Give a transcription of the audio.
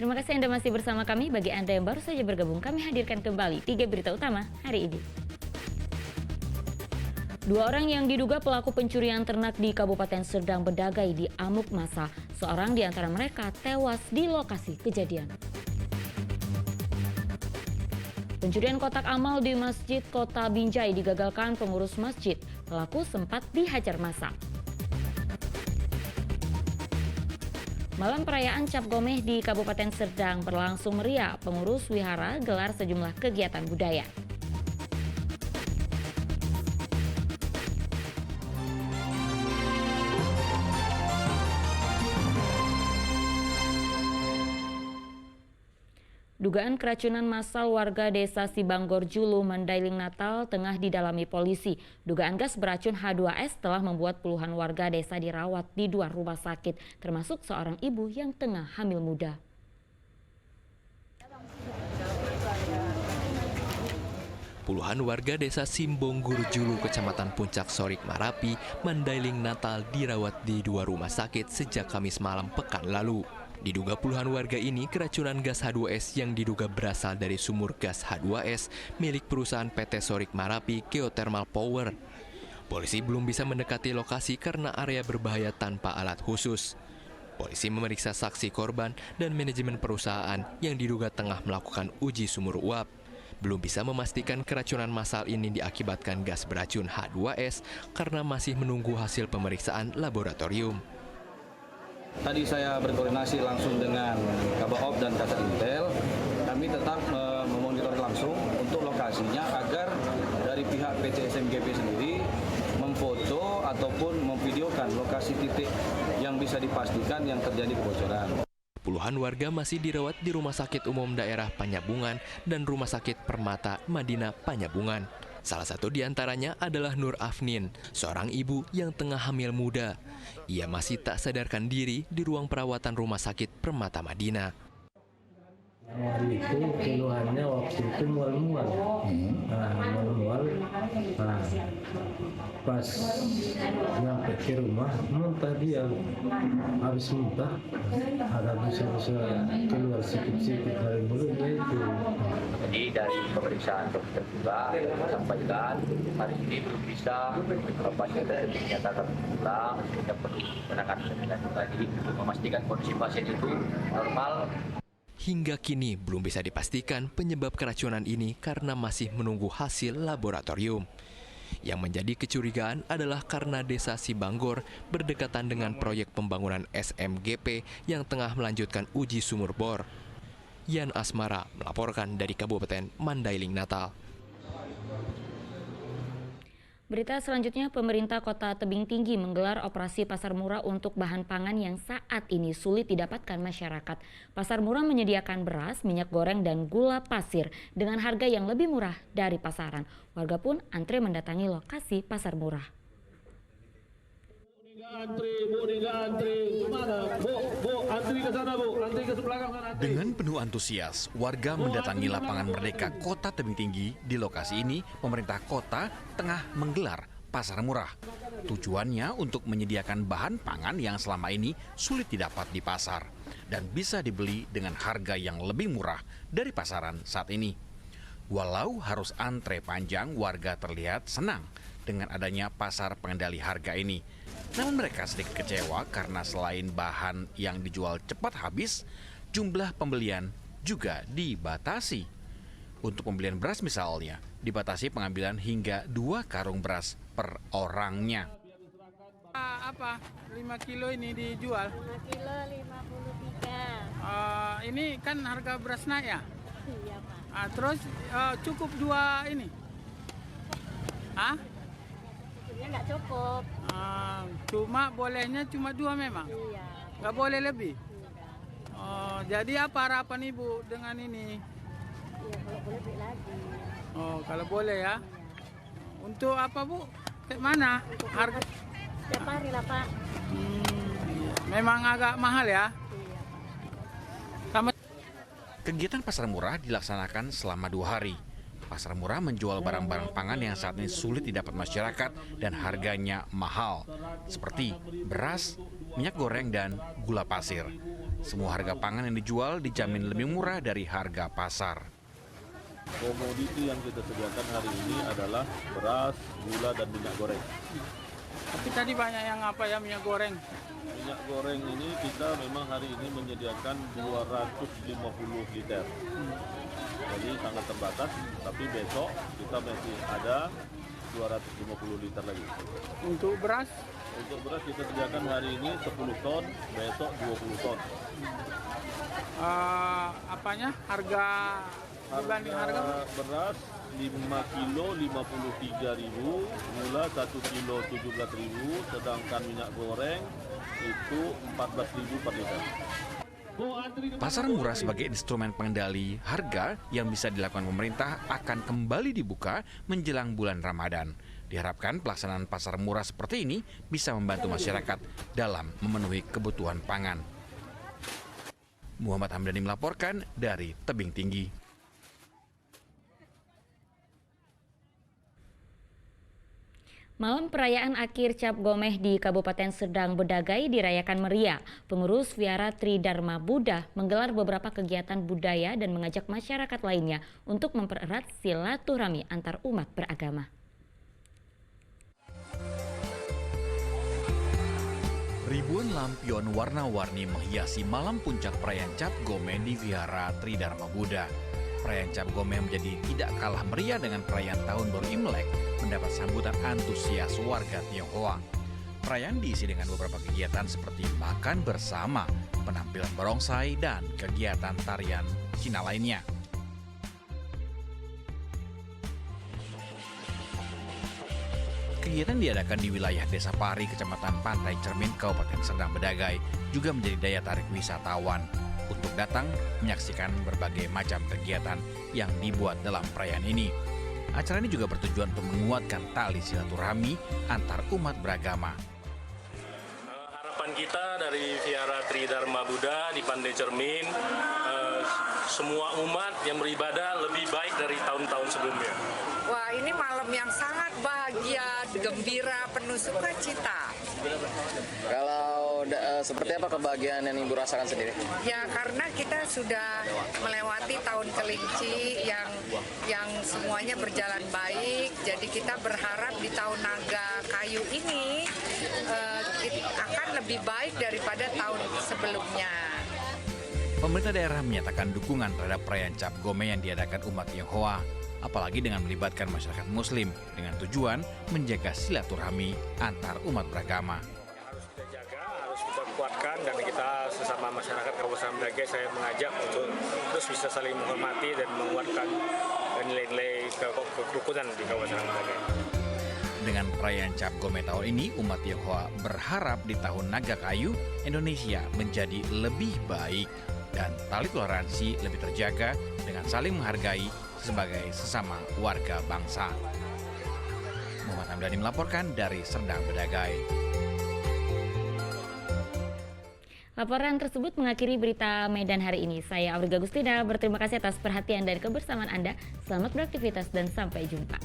Terima kasih Anda masih bersama kami. Bagi Anda yang baru saja bergabung, kami hadirkan kembali 3 berita utama hari ini. 2 orang yang diduga pelaku pencurian ternak di Kabupaten Serdang Bedagai diamuk massa. Seorang di antara mereka tewas di lokasi kejadian. Pencurian kotak amal di Masjid Kota Binjai digagalkan pengurus masjid. Pelaku sempat dihajar massa. Malam perayaan Cap Gomeh di Kabupaten Serdang berlangsung meriah. Pengurus wihara gelar sejumlah kegiatan budaya. Dugaan keracunan massal warga desa Sibanggor Julu, Mandailing Natal tengah didalami polisi. Dugaan gas beracun H2S telah membuat puluhan warga desa dirawat di 2 rumah sakit, termasuk seorang ibu yang tengah hamil muda. Puluhan warga desa Simbongguru Julu, Kecamatan Puncak Sorik, Marapi, Mandailing Natal dirawat di 2 rumah sakit sejak Kamis malam pekan lalu. Diduga puluhan warga ini keracunan gas H2S yang diduga berasal dari sumur gas H2S milik perusahaan PT Sorik Marapi Geothermal Power. Polisi belum bisa mendekati lokasi karena area berbahaya tanpa alat khusus. Polisi memeriksa saksi korban dan manajemen perusahaan yang diduga tengah melakukan uji sumur uap. Belum bisa memastikan keracunan massal ini diakibatkan gas beracun H2S karena masih menunggu hasil pemeriksaan laboratorium. Tadi saya berkoordinasi langsung dengan Kabaop dan Kasat Intel. Kami tetap memonitor langsung untuk lokasinya agar dari pihak PT SMGP sendiri memfoto ataupun memvideokan lokasi titik yang bisa dipastikan yang terjadi kebocoran. Puluhan warga masih dirawat di Rumah Sakit Umum Daerah Panyabungan dan Rumah Sakit Permata Madinah Panyabungan. Salah satu di antaranya adalah Nur Afnin, seorang ibu yang tengah hamil muda. Ia masih tak sadarkan diri di ruang perawatan Rumah Sakit Permata Madinah. Itu keluhannya waktu itu mual-mual. Mual-mual. Pas nyampe ke rumah, muntah dia. Habis muntah, ada bisa keluar sikit-sikit dari mulutnya itu. Jadi dari pemeriksaan dokter juga sampaikan hari ini belum bisa pasien tersebut dinyatakan pulang, tidak perlu penanganan lebih lanjut lagi untuk memastikan kondisi pasien itu normal. Hingga kini belum bisa dipastikan penyebab keracunan ini karena masih menunggu hasil laboratorium. Yang menjadi kecurigaan adalah karena desa Sibanggor berdekatan dengan proyek pembangunan SMGP yang tengah melanjutkan uji sumur bor. Yan Asmara melaporkan dari Kabupaten Mandailing Natal. Berita selanjutnya, pemerintah Kota Tebing Tinggi menggelar operasi pasar murah untuk bahan pangan yang saat ini sulit didapatkan masyarakat. Pasar murah menyediakan beras, minyak goreng, dan gula pasir dengan harga yang lebih murah dari pasaran. Warga pun antre mendatangi lokasi pasar murah. Dengan penuh antusias, warga mendatangi lapangan Merdeka Kota Tebing Tinggi. Di lokasi ini, pemerintah kota tengah menggelar pasar murah. Tujuannya untuk menyediakan bahan pangan yang selama ini sulit didapat di pasar dan bisa dibeli dengan harga yang lebih murah dari pasaran saat ini. Walau harus antre panjang, warga terlihat senang dengan adanya pasar pengendali harga ini. Namun mereka sedikit kecewa karena selain bahan yang dijual cepat habis, jumlah pembelian juga dibatasi. Untuk pembelian beras misalnya, dibatasi pengambilan hingga 2 karung beras per orangnya. Apa? 5 kilo ini dijual? 5 kilo 53. Ini kan harga beras naik ya? Iya, Pak. Terus cukup 2 ini? Ini nggak cukup. Cuma bolehnya cuma 2 memang? Iya. Nggak boleh lebih? Iya. Jadi apa harapan Ibu dengan ini? Iya, kalau boleh beli lagi. Kalau boleh ya? Iya. Untuk apa Bu? Kayak mana? Harga? Setiap hari lah, Pak. Memang agak mahal ya? Iya. Sama. Kegiatan pasar murah dilaksanakan selama 2 hari. Pasar murah menjual barang-barang pangan yang saat ini sulit didapat masyarakat dan harganya mahal, seperti beras, minyak goreng, dan gula pasir. Semua harga pangan yang dijual dijamin lebih murah dari harga pasar. Komoditi yang kita sediakan hari ini adalah beras, gula, dan minyak goreng. Tapi tadi banyak yang apa ya, minyak goreng. Minyak goreng ini kita memang hari ini menyediakan 250 liter. Jadi sangat terbatas, tapi besok kita masih ada 250 liter lagi. Untuk beras, Untuk beras kita sediakan hari ini 10 ton, besok 20 ton. harga dibanding harga Beras 5 kilo 53.000, gula 1 kilo 17.000, sedangkan minyak goreng itu 14.000 per liter. Pasar murah sebagai instrumen pengendali harga yang bisa dilakukan pemerintah akan kembali dibuka menjelang bulan Ramadan. Diharapkan pelaksanaan pasar murah seperti ini bisa membantu masyarakat dalam memenuhi kebutuhan pangan. Muhammad Hamdani melaporkan dari Tebing Tinggi. Malam perayaan akhir Cap Gomeh di Kabupaten Serdang Bedagai dirayakan meriah. Pengurus Vihara Tridharma Buddha menggelar beberapa kegiatan budaya dan mengajak masyarakat lainnya untuk mempererat silaturahmi antar umat beragama. Ribuan lampion warna-warni menghiasi malam puncak perayaan Cap Gomeh di Vihara Tridharma Buddha. Perayaan Cap Gomeh menjadi tidak kalah meriah dengan perayaan Tahun Baru Imlek, mendapat sambutan antusias warga Tionghoa. Perayaan diisi dengan beberapa kegiatan seperti makan bersama, penampilan barongsai, dan kegiatan tarian Cina lainnya. Kegiatan diadakan di wilayah Desa Pari, Kecamatan Pantai Cermin, Kabupaten Serdang Bedagai, juga menjadi daya tarik wisatawan untuk datang menyaksikan berbagai macam kegiatan yang dibuat dalam perayaan ini. Acara ini juga bertujuan untuk menguatkan tali silaturahmi antar umat beragama. Harapan kita dari Vihara Tridharma Buddha di Pantai Cermin, semua umat yang beribadah lebih baik dari tahun-tahun sebelumnya. Wah, ini malam yang sangat bahagia, gembira, penuh sukacita. Kalau seperti apa kebahagiaan yang Ibu rasakan sendiri? Ya, karena kita sudah melewati tahun kelinci yang semuanya berjalan baik. Jadi kita berharap di tahun naga kayu ini akan lebih baik daripada tahun sebelumnya. Pemerintah daerah menyatakan dukungan terhadap perayaan Cap Gomeh yang diadakan umat Tionghoa, apalagi dengan melibatkan masyarakat Muslim dengan tujuan menjaga silaturahmi antar umat beragama. Harus kita jaga, harus kita kuatkan, dan kita sesama masyarakat Kabupaten Bedagai saya mengajak untuk terus bisa saling menghormati dan menguatkan nilai-nilai kerukunan di Kabupaten Bedagai. Dengan perayaan Cap Gomeh tahun ini, umat Tionghoa berharap di tahun Naga Kayu, Indonesia menjadi lebih baik dan tali toleransi lebih terjaga dengan saling menghargai sebagai sesama warga bangsa. Muhammad Hamdani melaporkan dari Serdang Bedagai. Laporan tersebut mengakhiri berita Medan hari ini. Saya Auriga Gustina berterima kasih atas perhatian dan kebersamaan Anda. Selamat beraktivitas dan sampai jumpa.